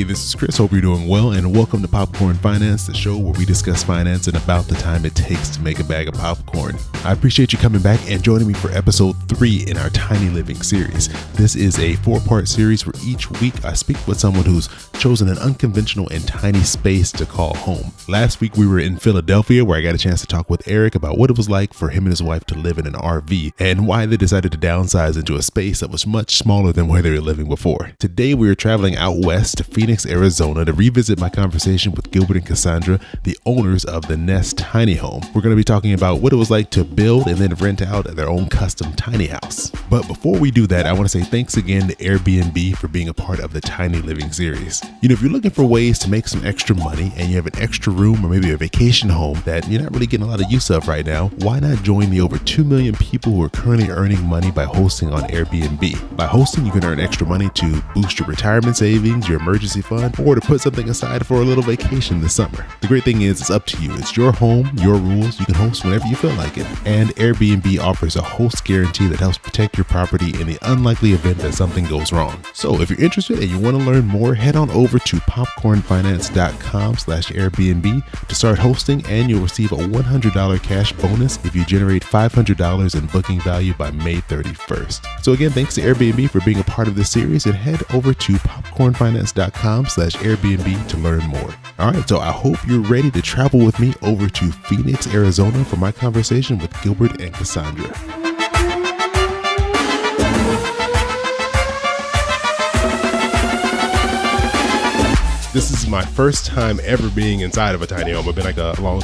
Hey, this is Chris. Hope you're doing well, and welcome to Popcorn Finance, the show where we discuss finance and about the time it takes to make a bag of popcorn. I appreciate you coming back and joining me for episode 3 in our Tiny Living series. This is a 4-part series where each week I speak with someone who's chosen an unconventional and tiny space to call home. Last week we were in Philadelphia, where I got a chance to talk with Eric about what it was like for him and his wife to live in an RV and why they decided to downsize into a space that was much smaller than where they were living before. Today we are traveling out west to Phoenix, Arizona to revisit my conversation with Gilbert and Cassandra, the owners of the Nest Tiny Home. We're going to be talking about what it was like to build and then rent out their own custom tiny house. But before we do that, I want to say thanks again to Airbnb for being a part of the Tiny Living series. You know, if you're looking for ways to make some extra money and you have an extra room or maybe a vacation home that you're not really getting a lot of use of right now, why not join the over 2 million people who are currently earning money by hosting on Airbnb? By hosting, you can earn extra money to boost your retirement savings, your emergency fund, or to put something aside for a little vacation this summer. The great thing is, it's up to you. It's your home, your rules. You can host whenever you feel like it. And Airbnb offers a host guarantee that helps protect your property in the unlikely event that something goes wrong. So if you're interested and you want to learn more, head on over to popcornfinance.com/Airbnb to start hosting, and you'll receive a $100 cash bonus if you generate $500 in booking value by May 31st. So again, thanks to Airbnb for being a part of this series, and head over to popcornfinance.com/Airbnb to learn more. All right, so I hope you're ready to travel with me over to Phoenix, Arizona for my conversation with Gilbert and Cassandra. This is my first time ever being inside of a tiny home. I've been like a long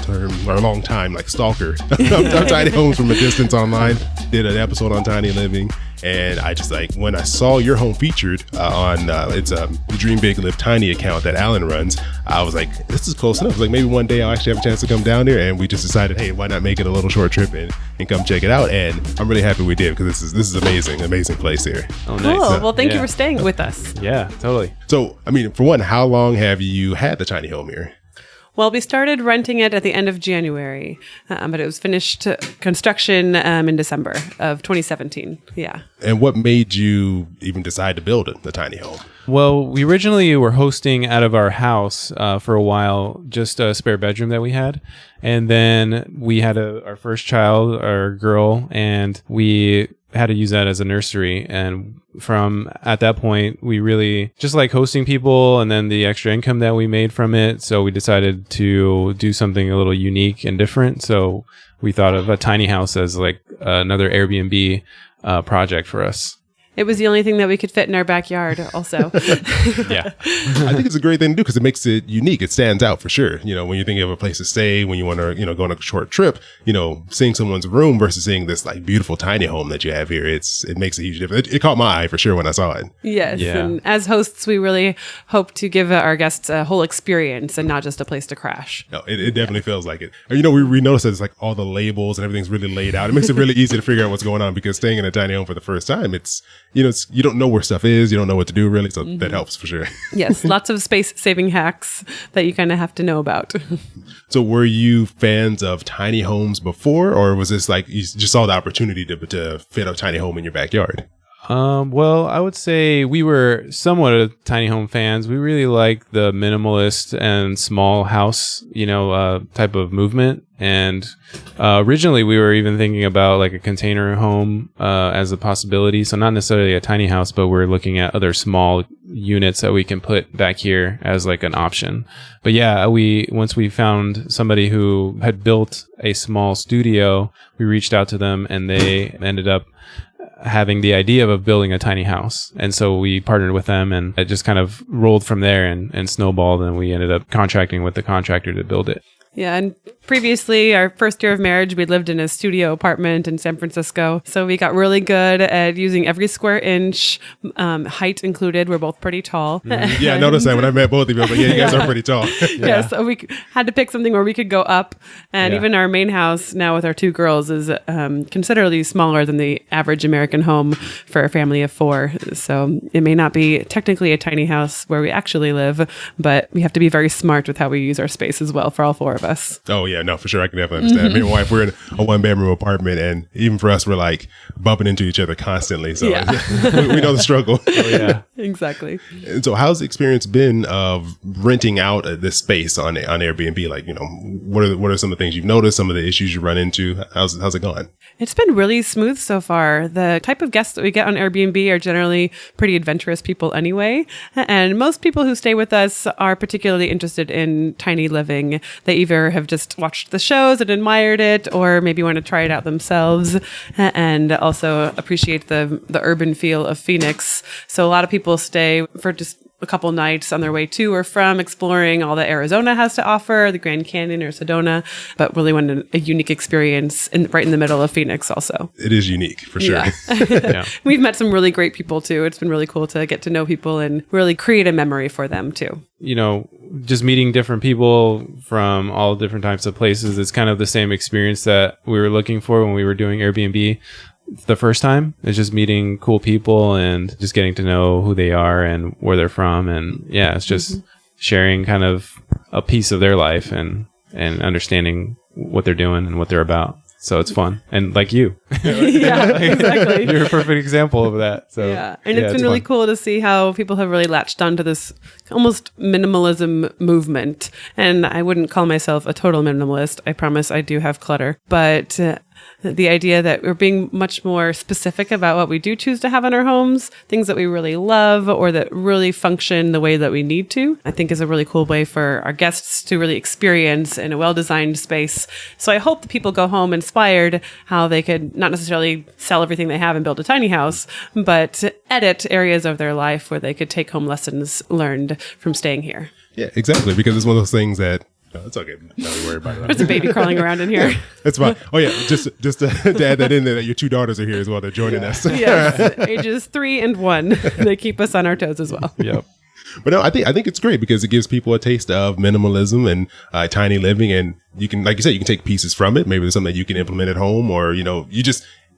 time like stalker of tiny homes from a distance online. Did an episode on tiny living, and I just like, when I saw your home featured on it's the Dream Big Live Tiny account that Alan runs, I was like, this is close enough. Like, maybe one day I'll actually have a chance to come down there, and we just decided, hey, why not make it a little short trip and come check it out? And I'm really happy we did, because this is amazing place here. Oh, nice. Cool. Well, thank you for staying with us. Yeah, totally. So, I mean, for one, how long have you had the tiny home here? Well, we started renting it at the end of January, but it was finished construction in December of 2017. Yeah. And what made you even decide to build the tiny home? Well, we originally were hosting out of our house for a while, just a spare bedroom that we had. And then we had our first child, our girl, and we had to use that as a nursery. And from at that point, we really just like hosting people and then the extra income that we made from it. So we decided to do something a little unique and different. So we thought of a tiny house as like another Airbnb project for us. It was the only thing that we could fit in our backyard also. Yeah. I think it's a great thing to do because it makes it unique. It stands out for sure. You know, when you're thinking of a place to stay, when you want to, go on a short trip, seeing someone's room versus seeing this like beautiful tiny home that you have here, it makes a huge difference. It caught my eye for sure when I saw it. Yes. Yeah. And as hosts, we really hope to give our guests a whole experience and not just a place to crash. No, it definitely feels like it. We noticed that it's like all the labels and everything's really laid out. It makes it really easy to figure out what's going on, because staying in a tiny home for the first time, you don't know where stuff is. You don't know what to do really. So that helps for sure. Yes. Lots of space saving hacks that you kind of have to know about. So were you fans of tiny homes before, or was this like you just saw the opportunity to fit a tiny home in your backyard? Well, I would say we were somewhat of tiny home fans. We really like the minimalist and small house, type of movement. And originally we were even thinking about like a container home as a possibility. So not necessarily a tiny house, but we're looking at other small units that we can put back here as like an option. But yeah, once we found somebody who had built a small studio, we reached out to them, and they ended up having the idea of building a tiny house. And so we partnered with them, and it just kind of rolled from there and snowballed, and we ended up contracting with the contractor to build it. Yeah, and previously, our first year of marriage, we lived in a studio apartment in San Francisco. So we got really good at using every square inch, height included. We're both pretty tall. Mm-hmm. Yeah, I noticed that when I met both of you. But yeah, you guys are pretty tall. Yeah, so we had to pick something where we could go up. And even our main house now with our 2 girls is considerably smaller than the average American home for a family of 4. So it may not be technically a tiny house where we actually live, but we have to be very smart with how we use our space as well for all 4 of us. us. Oh yeah, no, for sure. I can definitely understand. Me and my wife, we're in a 1-bedroom apartment, and even for us, we're like bumping into each other constantly. So Yeah. we know the struggle. Oh, yeah. Exactly. And so how's the experience been of renting out this space on Airbnb? Like, what are some of the things you've noticed, some of the issues you run into? How's it gone? It's been really smooth so far. The type of guests that we get on Airbnb are generally pretty adventurous people anyway. And most people who stay with us are particularly interested in tiny living. They either have just watched the shows and admired it, or maybe want to try it out themselves, and also appreciate the urban feel of Phoenix. So a lot of people stay for just a couple nights on their way to or from exploring all that Arizona has to offer, the Grand Canyon or Sedona, but really want a unique experience right in the middle of Phoenix also. It is unique, for sure. Yeah. Yeah. We've met some really great people too. It's been really cool to get to know people and really create a memory for them too. Just meeting different people from all different types of places. It's kind of the same experience that we were looking for when we were doing Airbnb the first time. It's just meeting cool people and just getting to know who they are and where they're from. And yeah, it's just sharing kind of a piece of their life and understanding what they're doing and what they're about. So it's fun. And like you. Yeah, exactly. You're a perfect example of that. So yeah. And it's been really cool to see how people have really latched onto this almost minimalism movement. And I wouldn't call myself a total minimalist. I promise I do have clutter. But the idea that we're being much more specific about what we do choose to have in our homes, things that we really love or that really function the way that we need to, I think is a really cool way for our guests to really experience in a well-designed space. So I hope that people go home inspired how they could not necessarily sell everything they have and build a tiny house, but edit areas of their life where they could take home lessons learned from staying here. Yeah, exactly. Because it's one of those things that it's okay. Don't worry about it. There's a baby crawling around in here. That's fine. Oh yeah, just to add that in there, that your 2 daughters are here as well. They're joining us. Yes, ages 3 and 1. They keep us on our toes as well. Yep. But no, I think it's great because it gives people a taste of minimalism and tiny living, and you can, like you said, you can take pieces from it. Maybe there's something that you can implement at home, or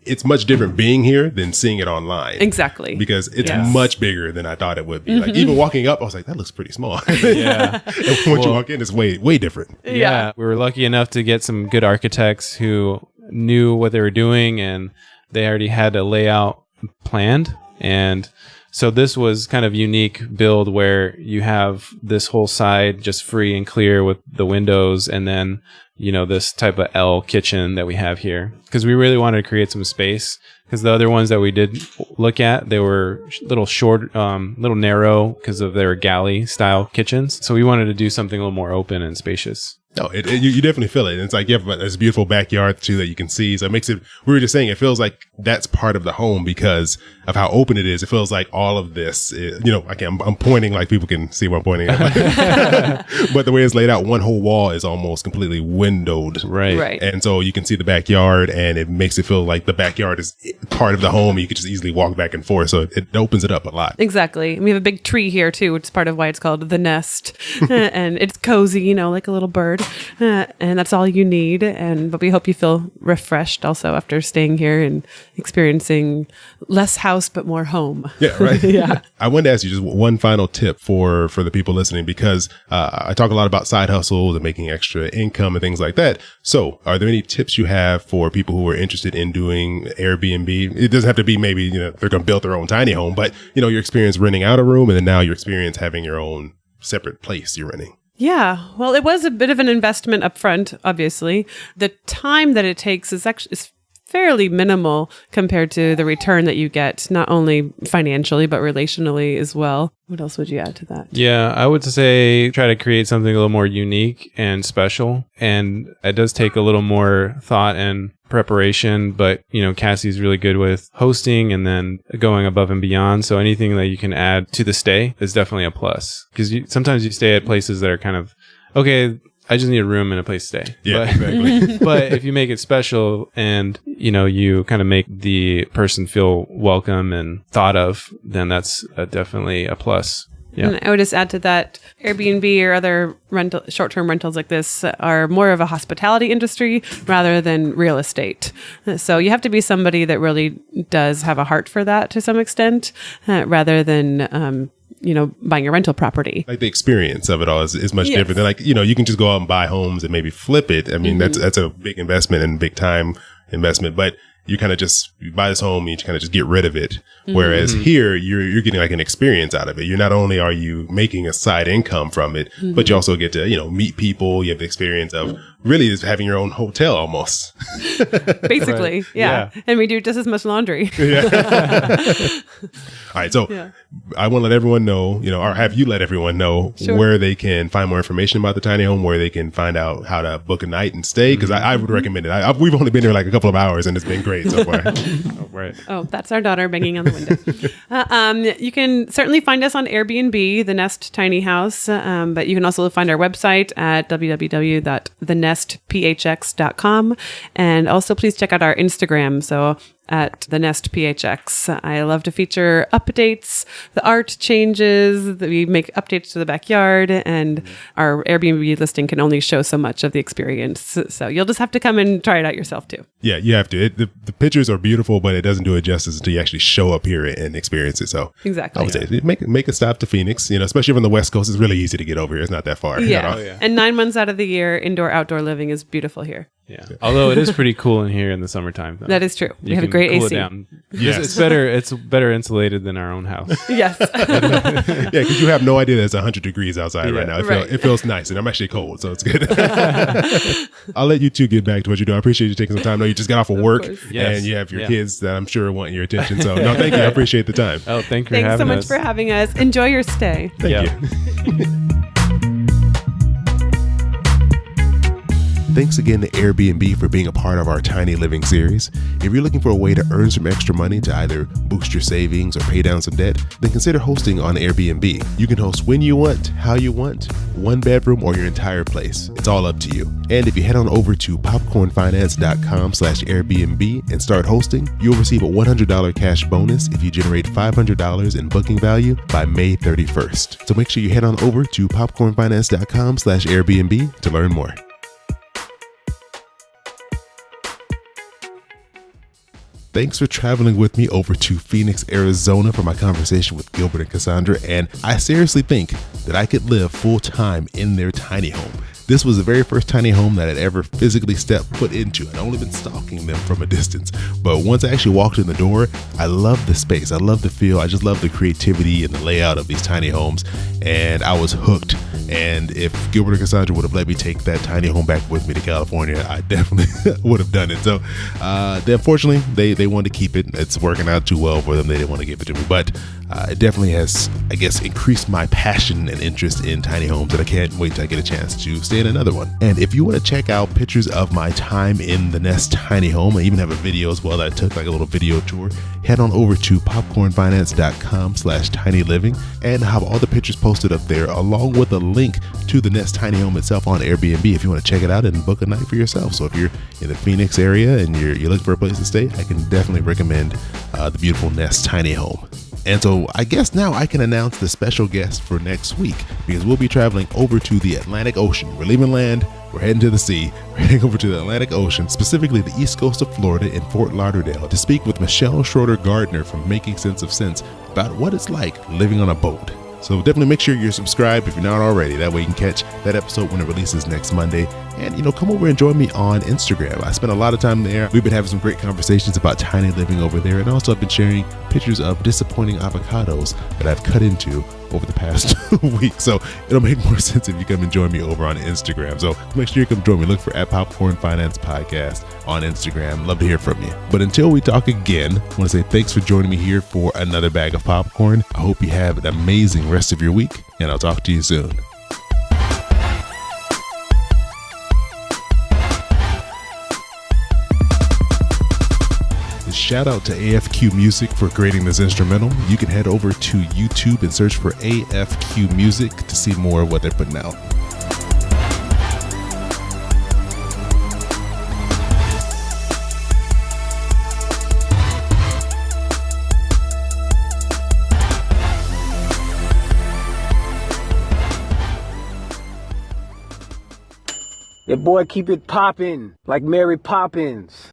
it's much different being here than seeing it online. Exactly. Because it's Yes. much bigger than I thought it would be. Like even walking up, I was like, that looks pretty small. Yeah. And once you walk in, it's way different. Yeah. We were lucky enough to get some good architects who knew what they were doing, and they already had a layout planned. And so this was kind of unique build where you have this whole side just free and clear with the windows, and then this type of L kitchen that we have here, because we really wanted to create some space, because the other ones that we did look at, they were little short, little narrow because of their galley style kitchens. So we wanted to do something a little more open and spacious. No, you definitely feel it. And it's like you have this beautiful backyard too that you can see. So it makes it, we were just saying, it feels like that's part of the home because of how open it is. It feels like all of this is, I'm pointing like people can see what I'm pointing at. But the way it's laid out, one whole wall is almost completely windowed. Right. And so you can see the backyard, and it makes it feel like the backyard is part of the home. You could just easily walk back and forth. So it opens it up a lot. Exactly. And we have a big tree here too, which is part of why it's called the nest. And it's cozy, like a little bird. And that's all you need. But we hope you feel refreshed also after staying here and experiencing less house but more home. Yeah, right. Yeah. I wanted to ask you just one final tip for the people listening, because I talk a lot about side hustles and making extra income and things like that. So are there any tips you have for people who are interested in doing Airbnb? It doesn't have to be maybe, they're going to build their own tiny home, but your experience renting out a room, and then now your experience having your own separate place you're renting. Yeah, well, it was a bit of an investment up front, obviously. The time that it takes is fairly minimal compared to the return that you get, not only financially, but relationally as well. What else would you add to that? Yeah, I would say try to create something a little more unique and special. And it does take a little more thought and preparation, but Cassie's really good with hosting and then going above and beyond. So anything that you can add to the stay is definitely a plus, because sometimes you stay at places that are kind of, okay, I just need a room and a place to stay. Yeah, exactly. But if you make it special and, you kind of make the person feel welcome and thought of, then that's definitely a plus. Yeah. And I would just add to that, Airbnb or other short-term rentals like this are more of a hospitality industry rather than real estate. So you have to be somebody that really does have a heart for that to some extent, rather than buying a rental property. Like the experience of it all is much different than like, you can just go out and buy homes and maybe flip it. I mean, that's a big investment and big time investment, but you kind of you buy this home and you kind of just get rid of it. Whereas here, you're getting like an experience out of it. You're not only are you making a side income from it, but you also get to, meet people. You have the experience of really is having your own hotel almost. Basically. Right. Yeah. And we do just as much laundry. All right. So I want to let everyone know, or have you let everyone know where they can find more information about the tiny home, where they can find out how to book a night and stay. Cause I would recommend it. We've only been here like a couple of hours and it's been great so far. Right. Oh, that's our daughter banging on the window. You can certainly find us on Airbnb, The Nest Tiny House. But you can also find our website at www.thenestphx.com. And also please check out our Instagram. So at The Nest PHX. I love to feature updates, the art changes, we make updates to the backyard, and our Airbnb listing can only show so much of the experience. So you'll just have to come and try it out yourself too. Yeah, you have to. The pictures are beautiful, but it doesn't do it justice until you actually show up here and experience it. So exactly. I would say make a stop to Phoenix, especially from the West Coast. It's really easy to get over here. It's not that far. Yeah. And 9 months out of the year, indoor, outdoor living is beautiful here. Yeah. Although it is pretty cool in here in the summertime, though. That is true. We have a great cool AC. It down. Yes. It's better insulated than our own house. Yes. Yeah, because you have no idea that it's 100 degrees outside right now. It feels nice, and I'm actually cold, so it's good. I'll let you two get back to what you're doing. I appreciate you taking some time. I know you just got off of work, and you have your kids that I'm sure want your attention. So, no, thank you. I appreciate the time. Oh, thanks so much for having us. Enjoy your stay. Thank you. Thanks again to Airbnb for being a part of our Tiny Living series. If you're looking for a way to earn some extra money to either boost your savings or pay down some debt, then consider hosting on Airbnb. You can host when you want, how you want, one bedroom or your entire place. It's all up to you. And if you head on over to popcornfinance.com/Airbnb and start hosting, you'll receive a $100 cash bonus if you generate $500 in booking value by May 31st. So make sure you head on over to popcornfinance.com/Airbnb to learn more. Thanks for traveling with me over to Phoenix, Arizona for my conversation with Gilbert and Cassandra, and I seriously think that I could live full time in their tiny home. This was the very first tiny home that I'd ever physically stepped foot into. I'd only been stalking them from a distance. But once I actually walked in the door, I love the space. I love the feel. I just love the creativity and the layout of these tiny homes. And I was hooked. And if Gilbert and Cassandra would have let me take that tiny home back with me to California, I definitely would have done it. So unfortunately, they wanted to keep it. It's working out too well for them. They didn't want to give it to me. But it definitely has, I guess, increased my passion and interest in tiny homes. And I can't wait till I get a chance to stay in another one. And if you want to check out pictures of my time in the Nest tiny home, I even have a video as well that I took, like a little video tour, head on over to popcornfinance.com/tinyliving and have all the pictures posted up there, along with a link to the Nest tiny home itself on Airbnb if you want to check it out and book a night for yourself. So if you're in the Phoenix area and you're looking for a place to stay, I can definitely recommend the beautiful Nest tiny home. And so I guess now I can announce the special guest for next week, because we'll be traveling over to the Atlantic Ocean. We're leaving land, we're heading to the sea, we're heading over to the Atlantic Ocean, specifically the east coast of Florida in Fort Lauderdale, to speak with Michelle Schroeder-Gardner from Making Sense of Sense about what it's like living on a boat. So definitely make sure you're subscribed if you're not already. That way you can catch that episode when it releases next Monday. And, come over and join me on Instagram. I spent a lot of time there. We've been having some great conversations about tiny living over there. And also I've been sharing pictures of disappointing avocados that I've cut into over the past week. So it'll make more sense if you come and join me over on Instagram. So make sure you come join me. Look for @Popcorn Finance Podcast on Instagram. Love to hear from you. But until we talk again, I want to say thanks for joining me here for another bag of popcorn. I hope you have an amazing rest of your week, and I'll talk to you soon. Shout out to AFQ Music for creating this instrumental. You can head over to YouTube and search for AFQ Music to see more of what they're putting out. Your boy keep it poppin' like Mary Poppins.